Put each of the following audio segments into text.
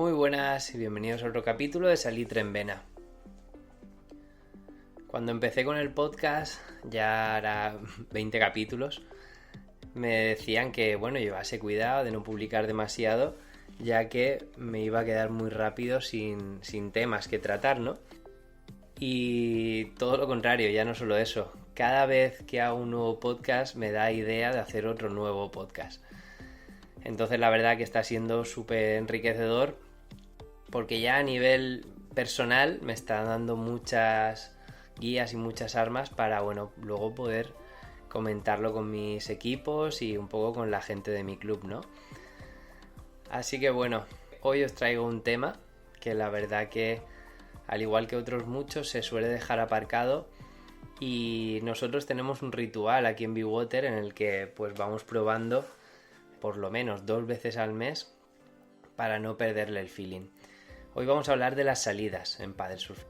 Muy buenas y bienvenidos a otro capítulo de Salitre en Vena. Cuando empecé con el podcast, ya hará 20 capítulos, me decían que llevase cuidado de no publicar demasiado, ya que me iba a quedar muy rápido sin temas que tratar, ¿no? Y todo lo contrario, ya no solo eso. Cada vez que hago un nuevo podcast me da idea de hacer otro nuevo podcast. Entonces la verdad que está siendo súper enriquecedor porque ya a nivel personal me está dando muchas guías y muchas armas para luego poder comentarlo con mis equipos y un poco con la gente de mi club, ¿no? Así que hoy os traigo un tema que la verdad que al igual que otros muchos se suele dejar aparcado y nosotros tenemos un ritual aquí en Be-Water en el que pues vamos probando por lo menos 2 veces al mes para no perderle el feeling. Hoy vamos a hablar de las salidas en Paddle Surf.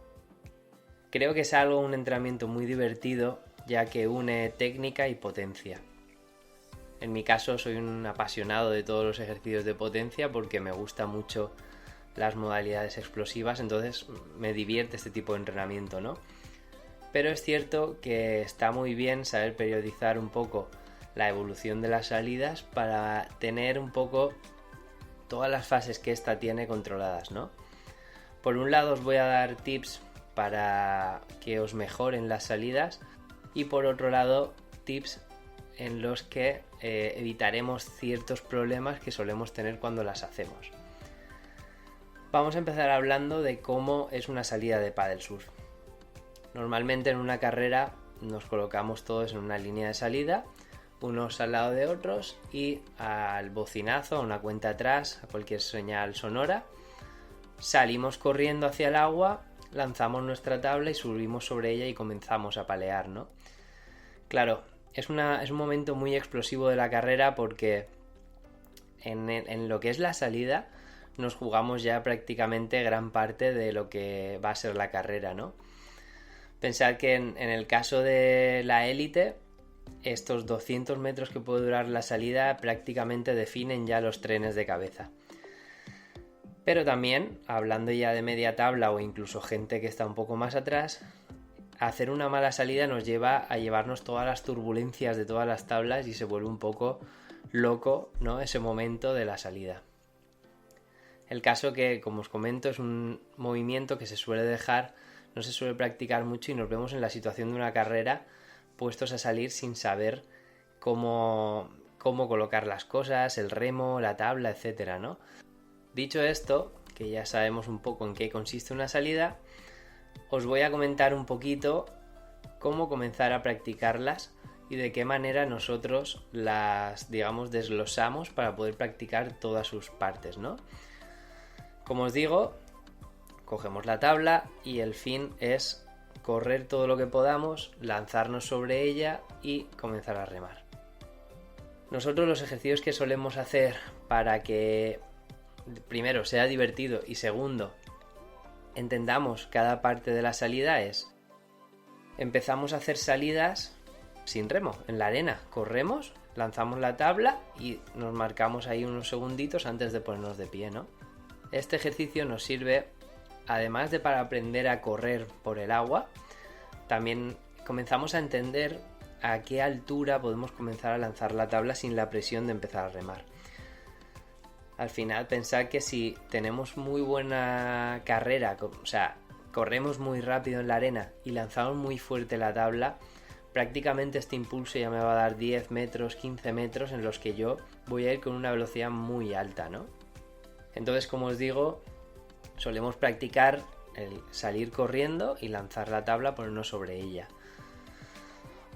Creo que es un entrenamiento muy divertido ya que une técnica y potencia. En mi caso soy un apasionado de todos los ejercicios de potencia porque me gusta mucho las modalidades explosivas, entonces me divierte este tipo de entrenamiento, ¿no? Pero es cierto que está muy bien saber periodizar un poco la evolución de las salidas para tener un poco todas las fases que esta tiene controladas, ¿no? Por un lado os voy a dar tips para que os mejoren las salidas y por otro lado tips en los que evitaremos ciertos problemas que solemos tener cuando las hacemos. Vamos a empezar hablando de cómo es una salida de paddle surf. Normalmente en una carrera nos colocamos todos en una línea de salida, unos al lado de otros y al bocinazo, a una cuenta atrás, a cualquier señal sonora, salimos corriendo hacia el agua, lanzamos nuestra tabla y subimos sobre ella y comenzamos a palear, ¿no? Claro, es un momento muy explosivo de la carrera porque en lo que es la salida nos jugamos ya prácticamente gran parte de lo que va a ser la carrera, ¿no? Pensad que en el caso de la élite, estos 200 metros que puede durar la salida prácticamente definen ya los trenes de cabeza. Pero también, hablando ya de media tabla o incluso gente que está un poco más atrás, hacer una mala salida nos lleva a llevarnos todas las turbulencias de todas las tablas y se vuelve un poco loco, ¿no? Ese momento de la salida. El caso que, como os comento, es un movimiento que se suele dejar, no se suele practicar mucho y nos vemos en la situación de una carrera puestos a salir sin saber cómo colocar las cosas, el remo, la tabla, etcétera, ¿no? Dicho esto, que ya sabemos un poco en qué consiste una salida, os voy a comentar un poquito cómo comenzar a practicarlas y de qué manera nosotros las, desglosamos para poder practicar todas sus partes, ¿no? Como os digo, cogemos la tabla y el fin es correr todo lo que podamos, lanzarnos sobre ella y comenzar a remar. Nosotros los ejercicios que solemos hacer para que primero sea divertido y segundo entendamos cada parte de la salida es empezamos a hacer salidas sin remo, en la arena, corremos, lanzamos la tabla y nos marcamos ahí unos segunditos antes de ponernos de pie, ¿no? Este ejercicio nos sirve además de para aprender a correr por el agua, también comenzamos a entender a qué altura podemos comenzar a lanzar la tabla sin la presión de empezar a remar. Al final pensad que si tenemos muy buena carrera, o sea, corremos muy rápido en la arena y lanzamos muy fuerte la tabla, prácticamente este impulso ya me va a dar 10 metros, 15 metros en los que yo voy a ir con una velocidad muy alta, ¿no? Entonces, como os digo, solemos practicar el salir corriendo y lanzar la tabla, ponernos sobre ella.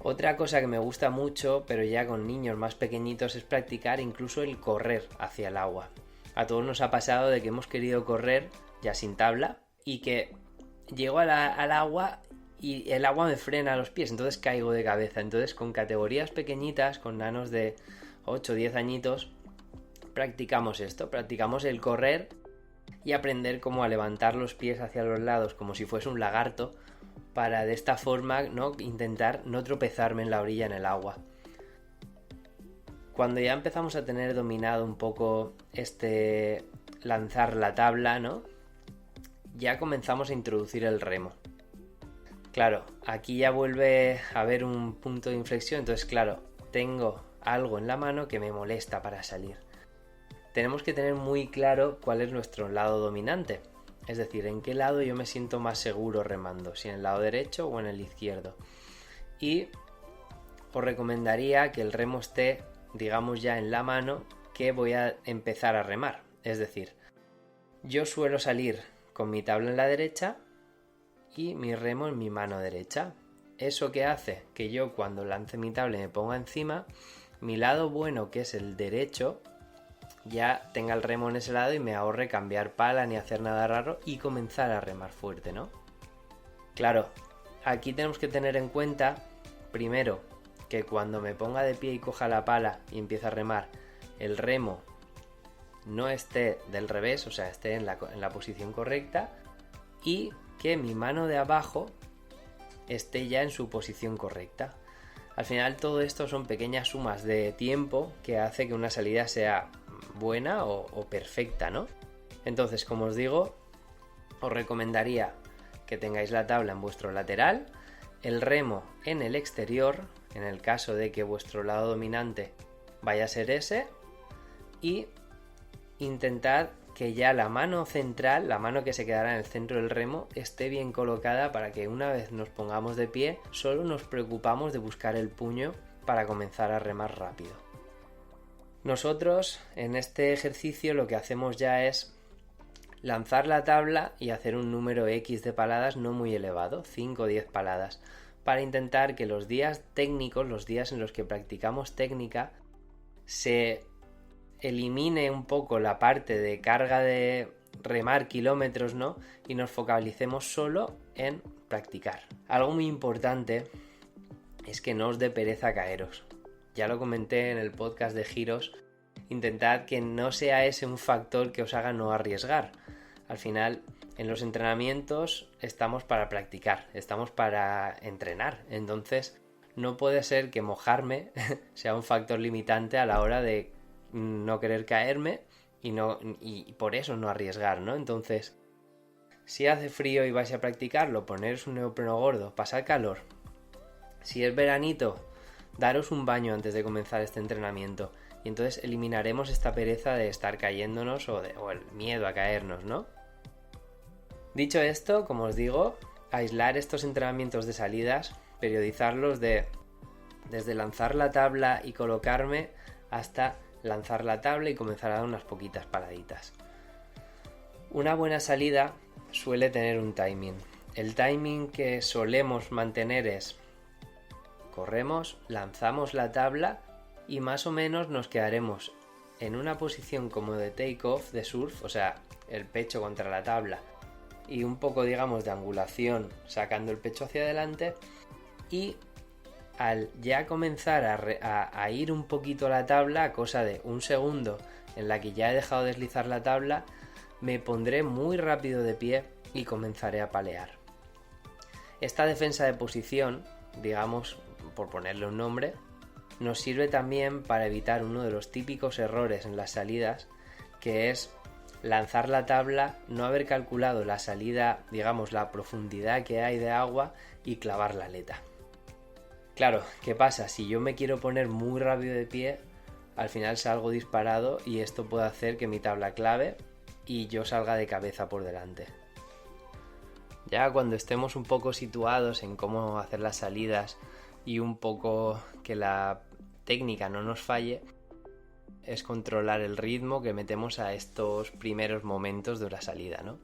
Otra cosa que me gusta mucho, pero ya con niños más pequeñitos, es practicar incluso el correr hacia el agua. A todos nos ha pasado de que hemos querido correr ya sin tabla y que llego al agua y el agua me frena a los pies, entonces caigo de cabeza. Entonces con categorías pequeñitas, con nanos de 8 o 10 añitos, practicamos esto, practicamos el correr y aprender cómo a levantar los pies hacia los lados como si fuese un lagarto para de esta forma, ¿no?, intentar no tropezarme en la orilla en el agua. Cuando ya empezamos a tener dominado un poco lanzar la tabla, ¿no? Ya comenzamos a introducir el remo. Claro, aquí ya vuelve a haber un punto de inflexión, entonces claro, tengo algo en la mano que me molesta para salir. Tenemos que tener muy claro cuál es nuestro lado dominante, es decir, en qué lado yo me siento más seguro remando, si en el lado derecho o en el izquierdo. Y os recomendaría que el remo esté, digamos, ya en la mano que voy a empezar a remar. Es decir, yo suelo salir con mi tabla en la derecha y mi remo en mi mano derecha. ¿Eso qué hace? Que yo cuando lance mi tabla y me ponga encima, mi lado bueno, que es el derecho, ya tenga el remo en ese lado y me ahorre cambiar pala ni hacer nada raro y comenzar a remar fuerte, ¿no? Claro, aquí tenemos que tener en cuenta, primero, que cuando me ponga de pie y coja la pala y empiece a remar, el remo no esté del revés, o sea, esté en la posición correcta, y que mi mano de abajo esté ya en su posición correcta. Al final todo esto son pequeñas sumas de tiempo que hace que una salida sea buena o perfecta, ¿no? Entonces, como os digo, os recomendaría que tengáis la tabla en vuestro lateral, el remo en el exterior, en el caso de que vuestro lado dominante vaya a ser ese, y intentad que ya la mano central, la mano que se quedará en el centro del remo, esté bien colocada para que una vez nos pongamos de pie, solo nos preocupamos de buscar el puño para comenzar a remar rápido. Nosotros en este ejercicio lo que hacemos ya es lanzar la tabla y hacer un número X de paladas no muy elevado, 5 o 10 paladas, para intentar que los días técnicos, los días en los que practicamos técnica, se elimine un poco la parte de carga de remar kilómetros, ¿no? Y nos focalicemos solo en practicar. Algo muy importante es que no os dé pereza caeros. Ya lo comenté en el podcast de giros, intentad que no sea ese un factor que os haga no arriesgar. Al final, en los entrenamientos estamos para practicar, estamos para entrenar, entonces no puede ser que mojarme sea un factor limitante a la hora de no querer caerme y por eso no arriesgar, ¿no? Entonces, si hace frío y vais a practicarlo, poneros un neopreno gordo, pasad calor. Si es veranito, daros un baño antes de comenzar este entrenamiento y entonces eliminaremos esta pereza de estar cayéndonos o el miedo a caernos, ¿no? Dicho esto, como os digo, aislar estos entrenamientos de salidas, periodizarlos desde lanzar la tabla y colocarme hasta lanzar la tabla y comenzar a dar unas poquitas paladitas. Una buena salida suele tener un timing. El timing que solemos mantener es: corremos, lanzamos la tabla y más o menos nos quedaremos en una posición como de take-off, de surf, o sea, el pecho contra la tabla y un poco, digamos, de angulación sacando el pecho hacia adelante, y al ya comenzar a ir un poquito la tabla, a cosa de un segundo en la que ya he dejado deslizar la tabla, me pondré muy rápido de pie y comenzaré a palear. Esta defensa de posición, digamos, por ponerle un nombre, nos sirve también para evitar uno de los típicos errores en las salidas, que es lanzar la tabla, no haber calculado la salida, digamos, la profundidad que hay de agua y clavar la aleta. Claro, ¿qué pasa? Si yo me quiero poner muy rápido de pie, al final salgo disparado y esto puede hacer que mi tabla clave y yo salga de cabeza por delante. Ya cuando estemos un poco situados en cómo hacer las salidas y un poco que la técnica no nos falle, es controlar el ritmo que metemos a estos primeros momentos de una salida, ¿no?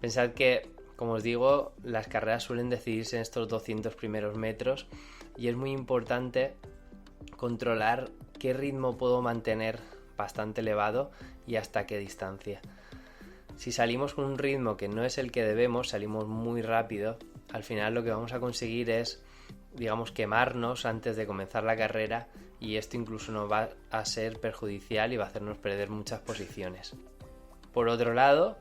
Pensad que, como os digo, las carreras suelen decidirse en estos 200 primeros metros y es muy importante controlar qué ritmo puedo mantener bastante elevado y hasta qué distancia. Si salimos con un ritmo que no es el que debemos, salimos muy rápido, al final lo que vamos a conseguir es, digamos, quemarnos antes de comenzar la carrera, y esto incluso nos va a ser perjudicial y va a hacernos perder muchas posiciones. Por otro lado,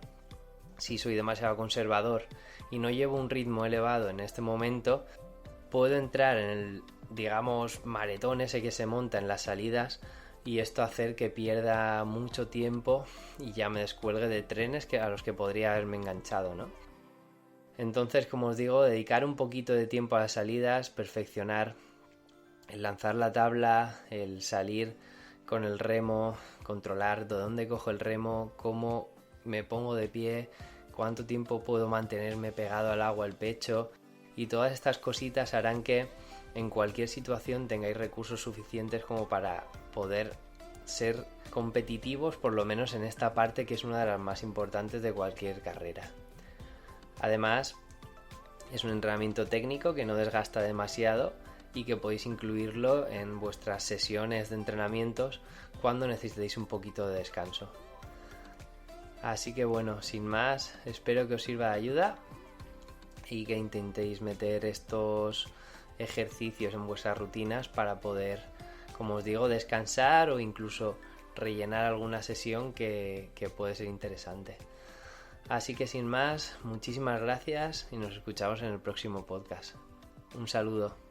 si soy demasiado conservador y no llevo un ritmo elevado en este momento, puedo entrar en el, digamos, maretón ese que se monta en las salidas y esto hacer que pierda mucho tiempo y ya me descuelgue de trenes a los que podría haberme enganchado, ¿no? Entonces, como os digo, dedicar un poquito de tiempo a las salidas, perfeccionar el lanzar la tabla, el salir con el remo, controlar de dónde cojo el remo, cómo me pongo de pie, cuánto tiempo puedo mantenerme pegado al agua, el pecho, y todas estas cositas harán que en cualquier situación tengáis recursos suficientes como para poder ser competitivos, por lo menos en esta parte que es una de las más importantes de cualquier carrera. Además, es un entrenamiento técnico que no desgasta demasiado y que podéis incluirlo en vuestras sesiones de entrenamientos cuando necesitéis un poquito de descanso. Así que bueno, sin más, espero que os sirva de ayuda y que intentéis meter estos ejercicios en vuestras rutinas para poder, como os digo, descansar o incluso rellenar alguna sesión que puede ser interesante. Así que sin más, muchísimas gracias y nos escuchamos en el próximo podcast. Un saludo.